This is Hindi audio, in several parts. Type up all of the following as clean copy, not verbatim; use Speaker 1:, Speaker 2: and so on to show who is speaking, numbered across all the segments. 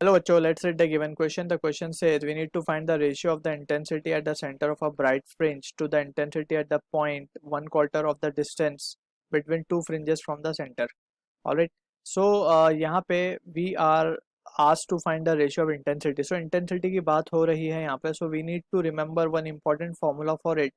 Speaker 1: Hello, Acho. Let's read the given question. The question says we need to find the ratio of the intensity at the center of a bright fringe to the intensity at the point 1/4 of the distance between two fringes from the center. Alright. So यहाँ पे we are asked to find the ratio of intensity. So intensity की बात हो रही है यहाँ पे. So we need to remember one important formula for it.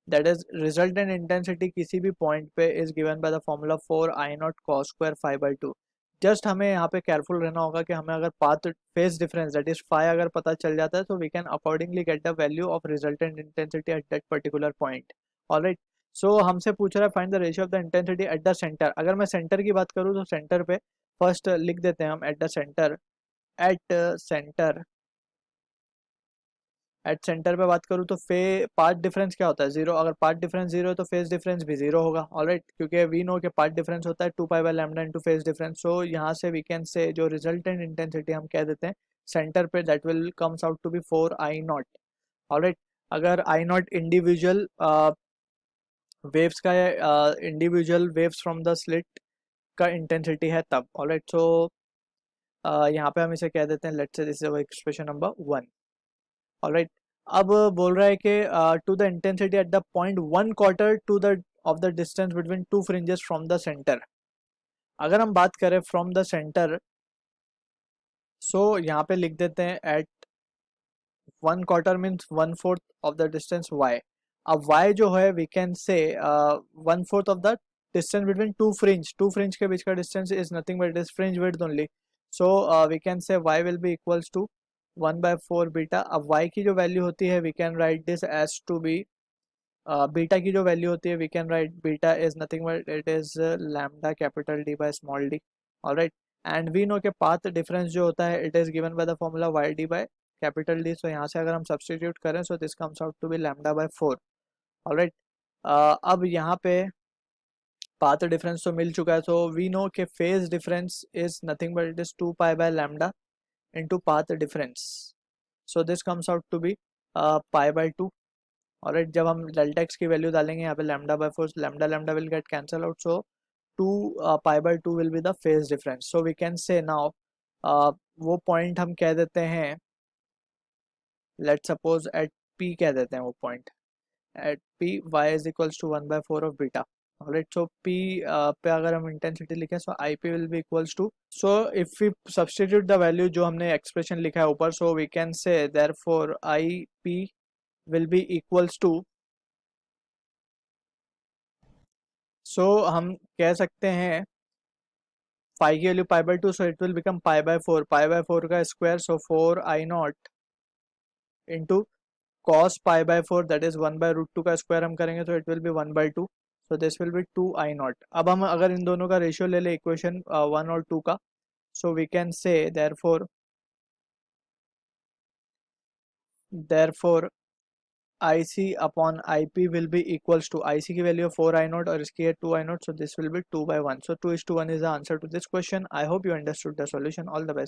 Speaker 1: That is resultant intensity किसी भी point पे is given by the formula 4 I naught cos square phi by 2. Just हमें यहाँ पे केयरफुल रहना होगा कि हमें अगर path phase difference that is phi अगर पता चल जाता है तो we can accordingly get the value of resultant intensity at that particular point. Alright. So हमसे पूछ रहा है find the ratio of the intensity at the centre. अगर मैं सेंटर की बात करूँ तो सेंटर पे फर्स्ट लिख देते हैं हम eight the centre. At centre at centre पे बात करूँ तो फे पाथ डिफरेंस क्या होता है? जीरो. अगर पाथ डिफरेंस जीरो है तो फेज डिफरेंस भी जीरो होगा. ऑलराइट. क्योंकि वी नो के पाथ डिफरेंस होता है 2 pi by lambda into phase difference. So यहाँ से वी कैन से जो रिजल्टेंट इंटेंसिटी हम कह देते हैं सेंटर पे that will comes out to be 4 I naught. Alright. अगर आई नॉट इंडिविजुअल वेव्स का individual waves from the slit का इंटेंसिटी है तब. ऑलराइट. सो यहाँ पे हम इसे कह देते हैं let's say this is expression number 1. Alright. अब बोल रहा है कि to the intensity at the point 1/4 to the of the distance between two fringes from the centre. अगर हम बात करें फ्रॉम द सेंटर सो यहाँ पे लिख देते हैं at 1/4 means 1/4 of the distance y. अब y जो है we can say 1/4 of the distance between two fringe के बीच का डिस्टेंस is nothing but it is fringe width only. So we can say y will be equals to 1/4 beta. अब y की जो वैल्यू होती है we can write this as to be beta की जो वैल्यू होती है we can write beta is nothing but it is lambda capital D by small D. Alright. And we know के पाथ डिफरेंस जो होता है it is given by the formula y D by capital D. So यहाँ से अगर हम सब्सटीट्यूट करें so this comes out to be lambda by 4. Alright. अब यहाँ पे पाथ डिफरेंस तो मिल चुका है. सो वी नो के phase difference is nothing but it is 2 pi by lambda into path difference. So this comes out to be pi by 2. Alright. जब हम डेल्टा एक्स की वैल्यू डालेंगे यहाँ पे lambda by 4 lambda lambda will get cancel out. So 2 pi by 2 will be the phase difference. So we can say now वो पॉइंट हम कह देते हैं लेट सपोज एट p कह देते हैं वो point at p y is equals to 1/4 of beta. Alright. So p पे अगर हम इंटेंसिटी लिखें so ip will be equals to. So if we substitute the value जो हमने एक्सप्रेशन लिखा है ऊपर so we can say therefore ip will be equals to. So हम कह सकते हैं पाई की value pi by 2 so it will become pi by 4. Pi by 4 का square so 4 I not into cos pi by 4 that is 1/√2 का स्क्वायर हम करेंगे तो it will be 1/2. So this will B 2 I not. अब हम अगर इन दोनों का रेशियो ले ले इक्वेशन 1 और 2 का so we can say therefore IC upon IP will be equals to IC की वैल्यू 4 आई नॉट और इसकी है 2 I naught. So this will be 2/1. So 2:1 is the answer to this question. I hope you understood the solution. All the best.